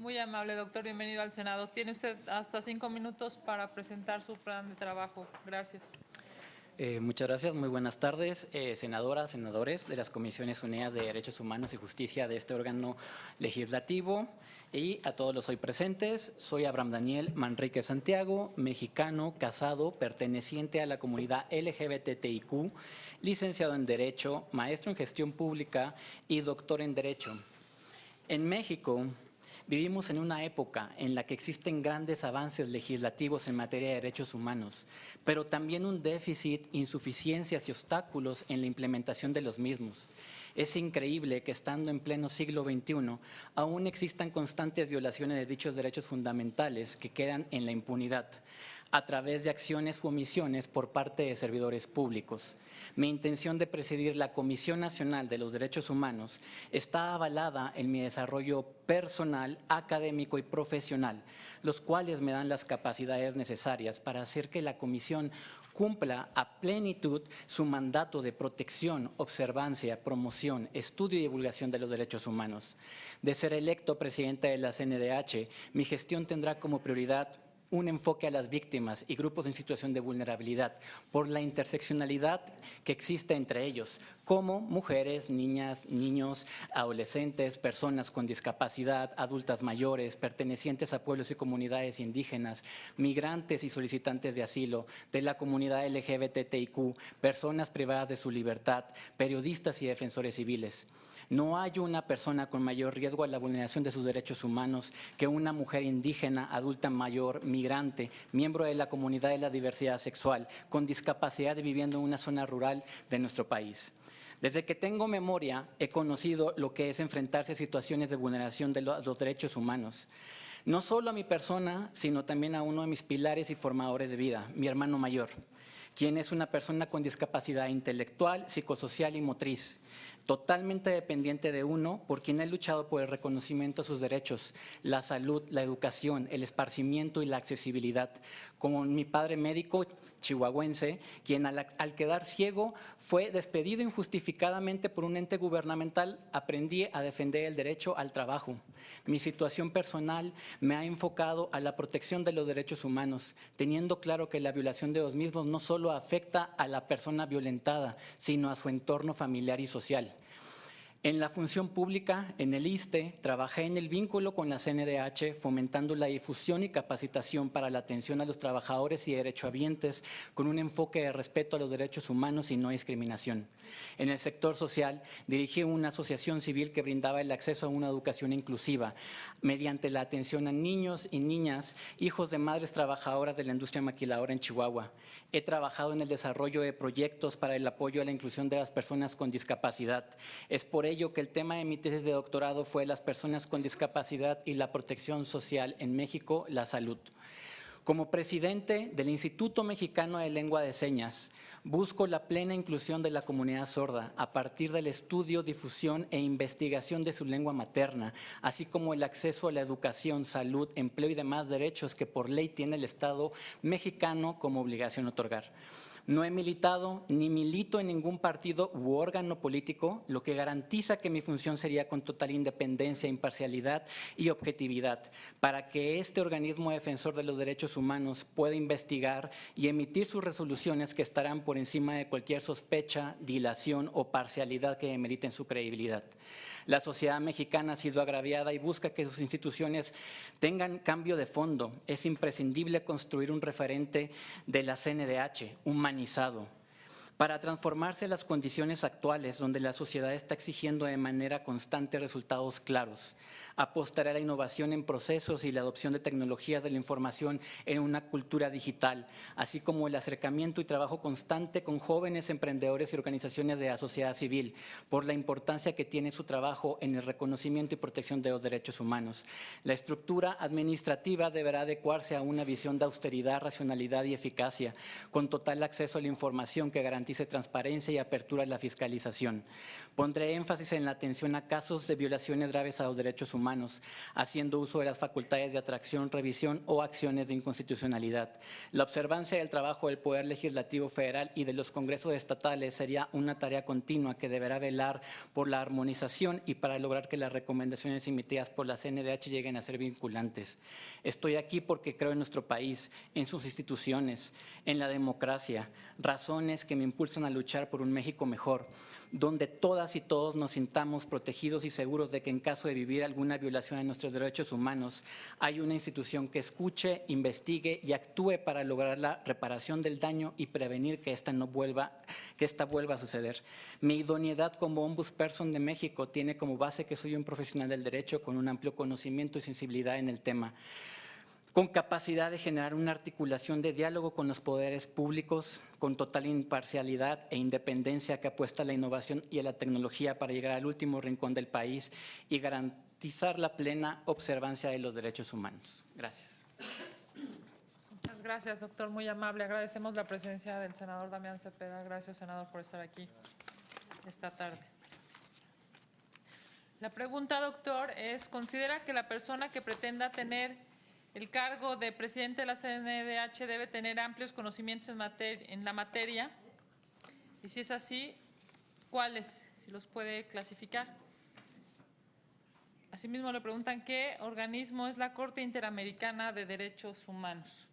Muy amable, doctor. Bienvenido al Senado. Tiene usted hasta 5 minutos para presentar su plan de trabajo. Gracias. Muchas gracias. Muy buenas tardes, senadoras, senadores de las Comisiones Unidas de Derechos Humanos y Justicia de este órgano legislativo y a todos los hoy presentes. Soy Abraham Daniel Manrique Santiago, mexicano, casado, perteneciente a la comunidad LGBTIQ, licenciado en Derecho, maestro en Gestión Pública y doctor en Derecho. En México, vivimos en una época en la que existen grandes avances legislativos en materia de derechos humanos, pero también un déficit, insuficiencias y obstáculos en la implementación de los mismos. Es increíble que estando en pleno siglo XXI aún existan constantes violaciones de dichos derechos fundamentales que quedan en la impunidad a través de acciones u omisiones por parte de servidores públicos. Mi intención de presidir la Comisión Nacional de los Derechos Humanos está avalada en mi desarrollo personal, académico y profesional, los cuales me dan las capacidades necesarias para hacer que la Comisión cumpla a plenitud su mandato de protección, observancia, promoción, estudio y divulgación de los derechos humanos. De ser electo presidente de la CNDH, mi gestión tendrá como prioridad un enfoque a las víctimas y grupos en situación de vulnerabilidad por la interseccionalidad que existe entre ellos, como mujeres, niñas, niños, adolescentes, personas con discapacidad, adultas mayores, pertenecientes a pueblos y comunidades indígenas, migrantes y solicitantes de asilo, de la comunidad LGBTIQ, personas privadas de su libertad, periodistas y defensores civiles. No hay una persona con mayor riesgo a la vulneración de sus derechos humanos que una mujer indígena, adulta mayor, migrante, miembro de la comunidad de la diversidad sexual, con discapacidad y viviendo en una zona rural de nuestro país. Desde que tengo memoria, he conocido lo que es enfrentarse a situaciones de vulneración de los derechos humanos. No solo a mi persona, sino también a uno de mis pilares y formadores de vida, mi hermano mayor, quien es una persona con discapacidad intelectual, psicosocial y motriz, totalmente dependiente de uno, por quien he luchado por el reconocimiento de sus derechos, la salud, la educación, el esparcimiento y la accesibilidad. Como mi padre médico chihuahuense, quien al quedar ciego fue despedido injustificadamente por un ente gubernamental, aprendí a defender el derecho al trabajo. Mi situación personal me ha enfocado a la protección de los derechos humanos, teniendo claro que la violación de los mismos no solo afecta a la persona violentada, sino a su entorno familiar y social. En la función pública, en el ISSSTE, trabajé en el vínculo con la CNDH, fomentando la difusión y capacitación para la atención a los trabajadores y derechohabientes con un enfoque de respeto a los derechos humanos y no discriminación. En el sector social, dirigí una asociación civil que brindaba el acceso a una educación inclusiva mediante la atención a niños y niñas, hijos de madres trabajadoras de la industria maquiladora en Chihuahua. He trabajado en el desarrollo de proyectos para el apoyo a la inclusión de las personas con discapacidad. Es por ello que el tema de mi tesis de doctorado fue las personas con discapacidad y la protección social en México, la salud. Como presidente del Instituto Mexicano de Lengua de Señas, busco la plena inclusión de la comunidad sorda a partir del estudio, difusión e investigación de su lengua materna, así como el acceso a la educación, salud, empleo y demás derechos que por ley tiene el Estado mexicano como obligación otorgar. No he militado ni milito en ningún partido u órgano político, lo que garantiza que mi función sería con total independencia, imparcialidad y objetividad, para que este organismo defensor de los derechos humanos pueda investigar y emitir sus resoluciones que estarán por encima de cualquier sospecha, dilación o parcialidad que demeriten su credibilidad. La sociedad mexicana ha sido agraviada y busca que sus instituciones tengan cambio de fondo. Es imprescindible construir un referente de la CNDH, humanizado, para transformarse las condiciones actuales donde la sociedad está exigiendo de manera constante resultados claros. Apostaré a la innovación en procesos y la adopción de tecnologías de la información en una cultura digital, así como el acercamiento y trabajo constante con jóvenes emprendedores y organizaciones de la sociedad civil, por la importancia que tiene su trabajo en el reconocimiento y protección de los derechos humanos. La estructura administrativa deberá adecuarse a una visión de austeridad, racionalidad y eficacia, con total acceso a la información que garantice garantice transparencia y apertura de la fiscalización. Pondré énfasis en la atención a casos de violaciones graves a los derechos humanos, haciendo uso de las facultades de atracción, revisión o acciones de inconstitucionalidad. La observancia del trabajo del Poder Legislativo Federal y de los congresos estatales sería una tarea continua que deberá velar por la armonización y para lograr que las recomendaciones emitidas por la CNDH lleguen a ser vinculantes. Estoy aquí porque creo en nuestro país, en sus instituciones, en la democracia, razones que me impulsan a luchar por un México mejor, donde todas y todos nos sintamos protegidos y seguros de que en caso de vivir alguna violación de nuestros derechos humanos, hay una institución que escuche, investigue y actúe para lograr la reparación del daño y prevenir que esta vuelva a suceder. Mi idoneidad como ombudsperson de México tiene como base que soy un profesional del derecho con un amplio conocimiento y sensibilidad en el tema, con capacidad de generar una articulación de diálogo con los poderes públicos, con total imparcialidad e independencia que apuesta a la innovación y a la tecnología para llegar al último rincón del país y garantizar la plena observancia de los derechos humanos. Gracias. Muchas gracias, doctor. Muy amable. Agradecemos la presencia del senador Damián Cepeda. Gracias, senador, por estar aquí esta tarde. La pregunta, doctor, es: ¿considera que la persona que pretenda tener el cargo de presidente de la CNDH debe tener amplios conocimientos en la materia? Y si es así, ¿cuáles? Si los puede clasificar. Asimismo, le preguntan qué organismo es la Corte Interamericana de Derechos Humanos.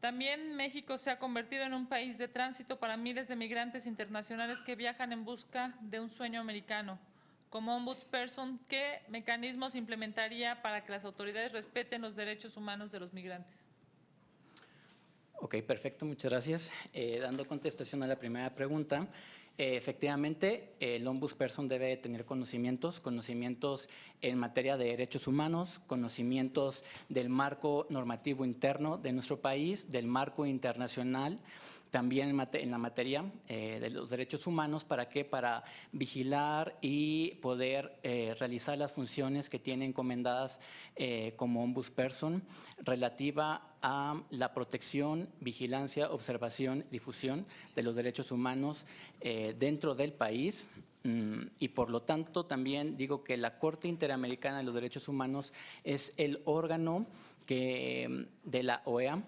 También México se ha convertido en un país de tránsito para miles de migrantes internacionales que viajan en busca de un sueño americano. Como ombudsperson, ¿qué mecanismos implementaría para que las autoridades respeten los derechos humanos de los migrantes? Ok, perfecto, muchas gracias. Dando contestación a la primera pregunta, efectivamente, el ombudsperson debe tener conocimientos en materia de derechos humanos, conocimientos del marco normativo interno de nuestro país, del marco internacional, también en la materia de los derechos humanos. ¿Para qué? Para vigilar y poder realizar las funciones que tiene encomendadas como ombudsperson relativa a la protección, vigilancia, observación, difusión de los derechos humanos dentro del país. Y por lo tanto también digo que la Corte Interamericana de los Derechos Humanos es el órgano de la OEA,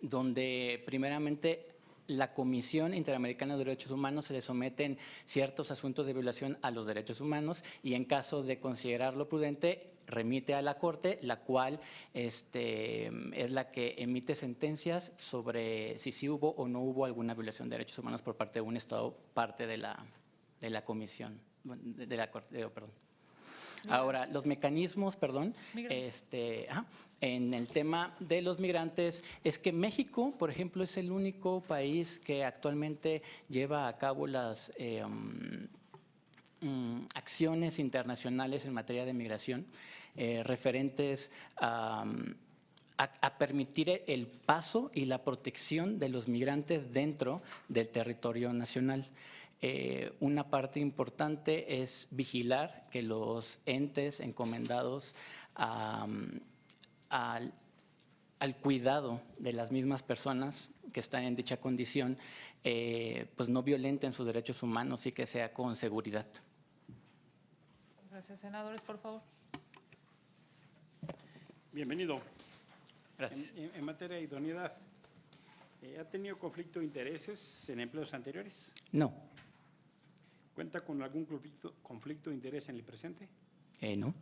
donde primeramente la Comisión Interamericana de Derechos Humanos se le someten ciertos asuntos de violación a los derechos humanos y en caso de considerarlo prudente remite a la Corte, la cual es la que emite sentencias sobre si sí hubo o no hubo alguna violación de derechos humanos por parte de un Estado, parte de la Comisión, de la Corte, perdón. Ahora, los mecanismos, en el tema de los migrantes, es que México, por ejemplo, es el único país que actualmente lleva a cabo las acciones internacionales en materia de migración referentes a permitir el paso y la protección de los migrantes dentro del territorio nacional. Una parte importante es vigilar que los entes encomendados al cuidado de las mismas personas que están en dicha condición, pues no violenten sus derechos humanos y que sea con seguridad. Gracias, senadores, por favor. Bienvenido. Gracias. En materia de idoneidad, ¿ha tenido conflicto de intereses en empleos anteriores? No. ¿Cuenta con algún conflicto de interés en el presente? No.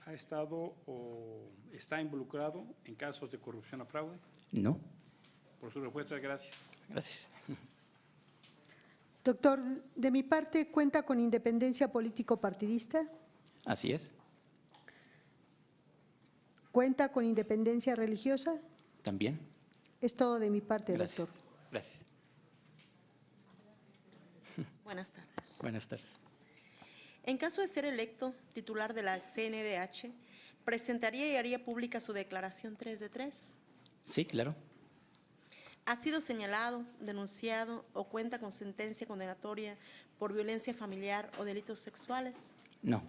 ¿Ha estado o está involucrado en casos de corrupción o fraude? No. Por su respuesta, gracias. Gracias. Doctor, de mi parte, ¿cuenta con independencia político-partidista? Así es. ¿Cuenta con independencia religiosa? También. Es todo de mi parte, Gracias. doctor. Gracias. Buenas tardes. Buenas tardes. En caso de ser electo titular de la CNDH, ¿presentaría y haría pública su declaración 3 de 3? Sí, claro. ¿Ha sido señalado, denunciado o cuenta con sentencia condenatoria por violencia familiar o delitos sexuales? No.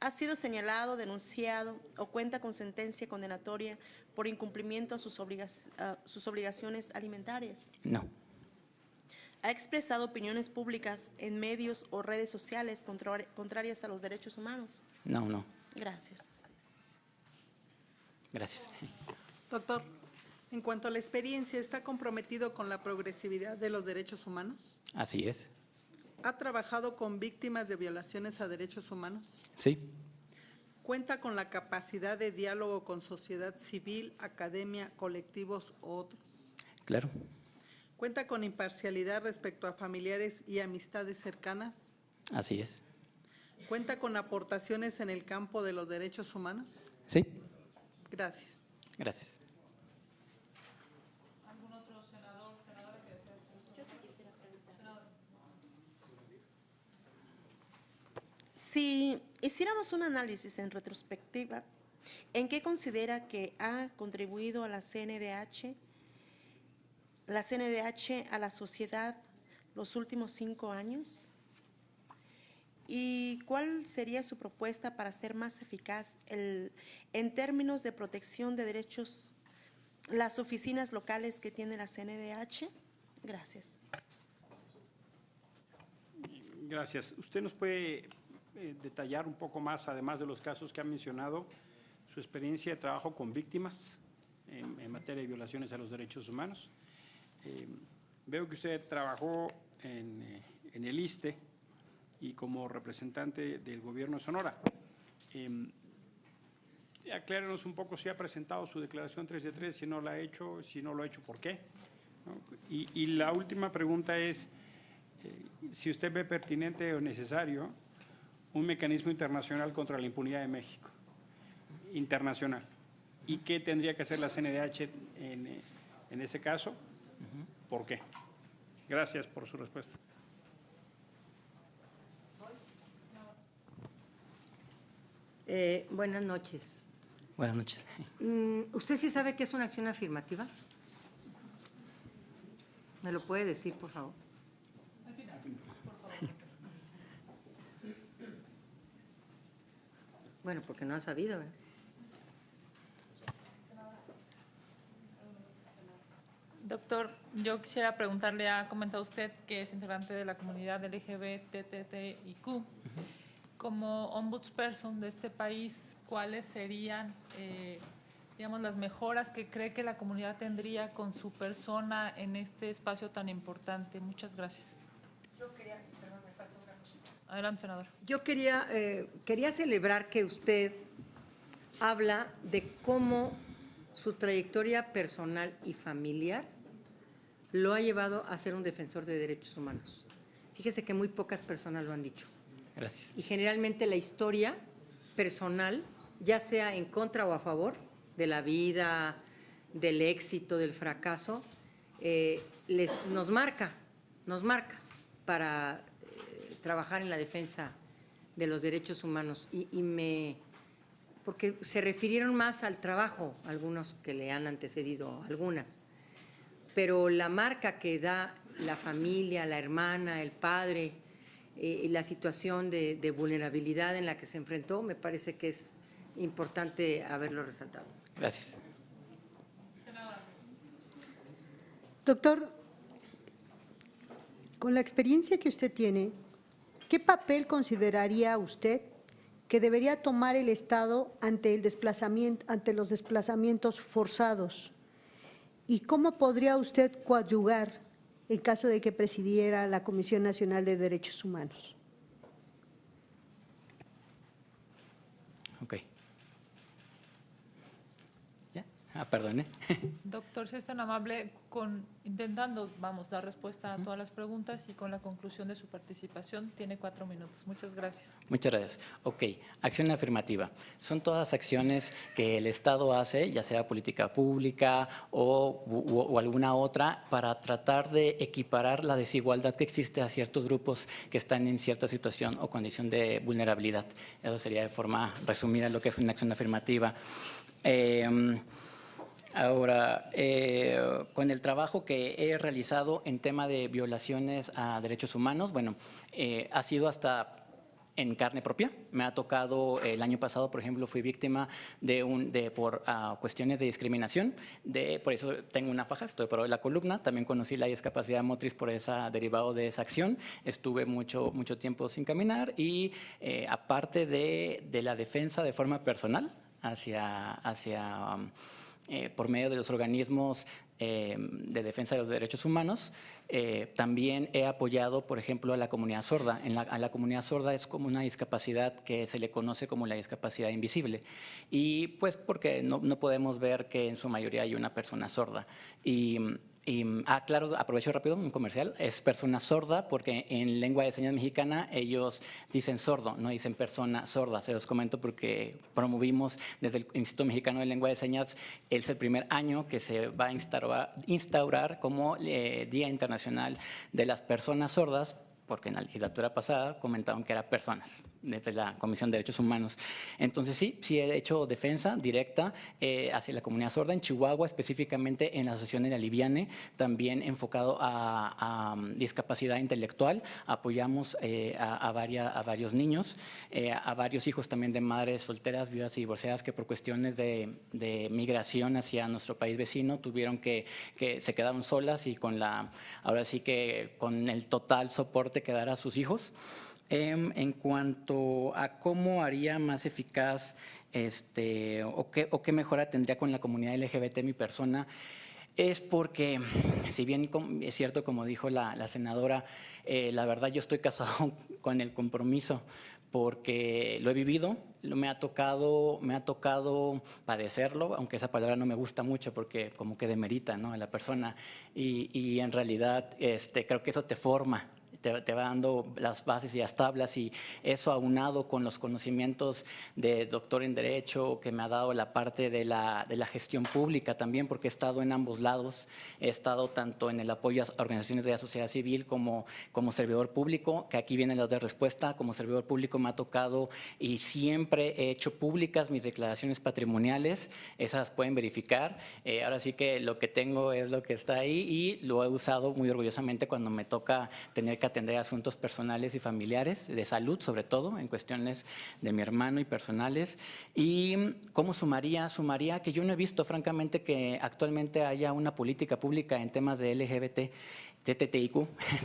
¿Ha sido señalado, denunciado o cuenta con sentencia condenatoria por incumplimiento a sus obligaciones alimentarias? No. ha expresado opiniones públicas en medios o redes sociales contrarias a los derechos humanos. No, no. Gracias. Gracias. Doctor, en cuanto a la experiencia, ¿está comprometido con la progresividad de los derechos humanos? Así es. ¿Ha trabajado con víctimas de violaciones a derechos humanos? Sí, ¿Cuenta con la capacidad de diálogo con sociedad civil, academia, colectivos u otros? claro. ¿Cuenta con imparcialidad respecto a familiares y amistades cercanas? Así es. ¿Cuenta con aportaciones en el campo de los derechos humanos? Sí, Gracias. gracias. ¿Algún otro senador, senadora que desee hacer? Si hiciéramos un análisis en retrospectiva, ¿en qué considera que ha contribuido a la CNDH a la sociedad los últimos 5 años? ¿Y cuál sería su propuesta para ser más eficaz en términos de protección de derechos las oficinas locales que tiene la CNDH? Gracias. Gracias. ¿Usted nos puede detallar un poco más, además de los casos que ha mencionado, su experiencia de trabajo con víctimas en materia de violaciones a los derechos humanos? Veo que usted trabajó en el ISSSTE y como representante del Gobierno de Sonora. Aclárenos un poco si ha presentado su declaración 3 de 3, si no la ha hecho, si no lo ha hecho, ¿por qué? ¿No? Y la última pregunta es, si usted ve pertinente o necesario un mecanismo internacional contra la impunidad de México, internacional, y qué tendría que hacer la CNDH en ese caso, ¿por qué? Gracias por su respuesta. Buenas noches. Buenas noches. ¿Usted sí sabe qué es una acción afirmativa? ¿Me lo puede decir, por favor? Bueno, porque no ha sabido, ¿verdad? Doctor, yo quisiera preguntarle, ha comentado usted que es integrante de la comunidad LGBTTIQ. Como ombudsperson de este país, ¿cuáles serían, digamos, las mejoras que cree que la comunidad tendría con su persona en este espacio tan importante? Muchas gracias. Yo quería, perdón, me falta una cosita. Adelante, senador. Yo quería celebrar que usted habla de cómo su trayectoria personal y familiar lo ha llevado a ser un defensor de derechos humanos. Fíjese que muy pocas personas lo han dicho. Gracias. Y generalmente la historia personal, ya sea en contra o a favor de la vida, del éxito, del fracaso, nos marca para trabajar en la defensa de los derechos humanos. Porque se refirieron más al trabajo, algunos que le han antecedido, algunas. Pero la marca que da la familia, la hermana, el padre, la situación de vulnerabilidad en la que se enfrentó, me parece que es importante haberlo resaltado. Gracias. Doctor, con la experiencia que usted tiene, ¿qué papel consideraría usted que debería tomar el Estado ante los desplazamientos forzados? ¿Y cómo podría usted coadyuvar en caso de que presidiera la Comisión Nacional de Derechos Humanos? Ok. ¿Ya? Perdone. Doctor, si es tan amable, intentando, dar respuesta a todas las preguntas y con la conclusión de su participación, tiene 4 minutos. Muchas gracias. Muchas gracias. Ok, acción afirmativa. Son todas acciones que el Estado hace, ya sea política pública o alguna otra, para tratar de equiparar la desigualdad que existe a ciertos grupos que están en cierta situación o condición de vulnerabilidad. Eso sería de forma resumida lo que es una acción afirmativa. Ahora, con el trabajo que he realizado en tema de violaciones a derechos humanos, bueno, ha sido hasta en carne propia. Me ha tocado, el año pasado, por ejemplo, fui víctima por cuestiones de discriminación. Por eso tengo una faja, estoy operado de la columna. También conocí la discapacidad motriz derivado de esa acción. Estuve mucho tiempo sin caminar y aparte de la defensa de forma personal por medio de los organismos de defensa de los derechos humanos, también he apoyado, por ejemplo, a la comunidad sorda. A la comunidad sorda es como una discapacidad que se le conoce como la discapacidad invisible. Y pues porque no podemos ver que en su mayoría hay una persona sorda. Claro, aprovecho rápido un comercial, es persona sorda porque en lengua de señas mexicana ellos dicen sordo, no dicen persona sorda. Se los comento porque promovimos desde el Instituto Mexicano de Lengua de Señas, es el primer año que se va a instaurar como Día Internacional de las Personas Sordas, porque en la legislatura pasada comentaron que eran personas, desde la Comisión de Derechos Humanos. Entonces sí he hecho defensa directa hacia la comunidad sorda en Chihuahua, específicamente en la Asociación de la Liviane, también enfocado a discapacidad intelectual. Apoyamos a varios niños, a varios hijos también de madres solteras, viudas y divorciadas que por cuestiones de migración hacia nuestro país vecino tuvieron que se quedaron solas y ahora sí que con el total soporte que dar a sus hijos. En cuanto a cómo haría más eficaz o qué mejora tendría con la comunidad LGBT mi persona, es porque, si bien es cierto, como dijo la senadora, la verdad yo estoy casado con el compromiso porque lo he vivido, me ha tocado padecerlo, aunque esa palabra no me gusta mucho porque como que demerita, ¿no?, a la persona y en realidad creo que eso te forma. Te va dando las bases y las tablas, y eso aunado con los conocimientos de doctor en Derecho que me ha dado la parte de la gestión pública también, porque he estado en ambos lados. He estado tanto en el apoyo a organizaciones de la sociedad civil como servidor público, que aquí viene la de respuesta. Como servidor público me ha tocado y siempre he hecho públicas mis declaraciones patrimoniales, esas pueden verificar. Ahora sí que lo que tengo es lo que está ahí y lo he usado muy orgullosamente cuando me toca tener que atender asuntos personales y familiares, de salud sobre todo, en cuestiones de mi hermano y personales. ¿Y cómo sumaría? Sumaría que yo no he visto, francamente, que actualmente haya una política pública en temas de LGBT, TTIQ,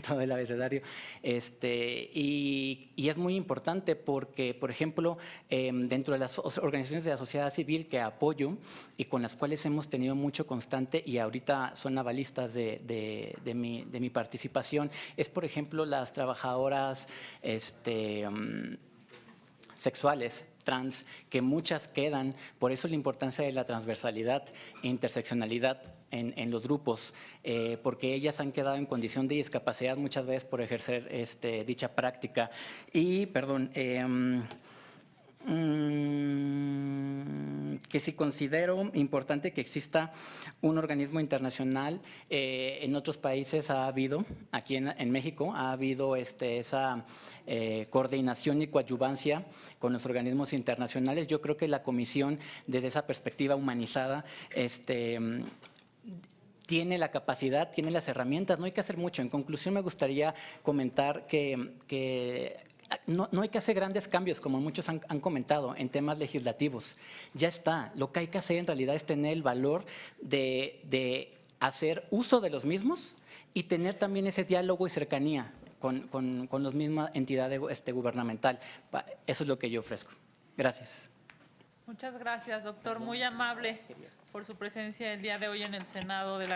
todo el abecedario. Y es muy importante porque, por ejemplo, dentro de las organizaciones de la sociedad civil que apoyo y con las cuales hemos tenido mucho constante y ahorita son avalistas de mi participación, es, por ejemplo, las trabajadoras sexuales, trans, que muchas quedan. Por eso la importancia de la transversalidad e interseccionalidad en los grupos, porque ellas han quedado en condición de discapacidad muchas veces por ejercer dicha práctica. Y, perdón, que sí considero importante que exista un organismo internacional. En otros países ha habido, aquí en México ha habido esa coordinación y coadyuvancia con los organismos internacionales. Yo creo que la comisión, desde esa perspectiva humanizada, tiene la capacidad, tiene las herramientas, no hay que hacer mucho. En conclusión, me gustaría comentar que no hay que hacer grandes cambios, como muchos han comentado, en temas legislativos. Ya está. Lo que hay que hacer en realidad es tener el valor de hacer uso de los mismos y tener también ese diálogo y cercanía con las mismas entidades gubernamental. Eso es lo que yo ofrezco. Gracias. Muchas gracias, doctor. Muy amable por su presencia el día de hoy en el Senado de la